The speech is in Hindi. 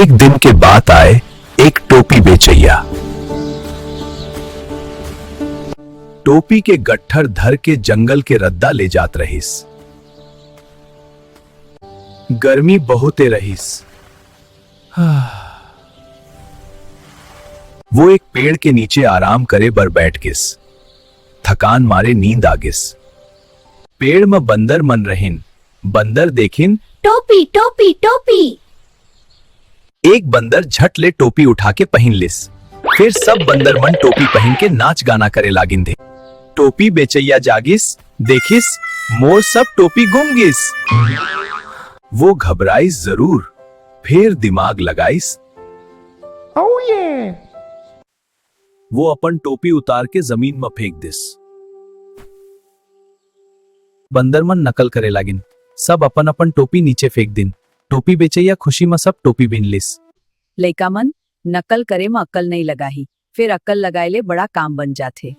एक दिन के बाद आए एक टोपी बेचैया। टोपी के गट्ठर धर के जंगल के रद्दा ले जात रहीस। गर्मी बहुते रहीस। वो एक पेड़ के नीचे आराम करे बर बैठ गिस। थकान मारे नींद आ गिस। पेड़ में बंदर मन रहिन। बंदर देखिन टोपी टोपी टोपी। एक बंदर झट ले टोपी उठा के पहन लिस। फिर सब बंदर मन टोपी पहन के नाच गाना करे लागिन थे। टोपी बेचैया जागिस, देखिस मोर सब टोपी गुम गिस। वो घबराइस जरूर, फिर दिमाग लगाइस। वो अपन टोपी उतार के जमीन में फेंक दिस। बंदर मन नकल करे लागिन। सब अपन अपन टोपी नीचे फेंक दिन। टोपी बेचैया खुशी में सब टोपी बिन लिस। लइका मन नकल करे में अक्ल नहीं लगाही, फिर अक्ल लगाए ले बड़ा काम बन जाथे।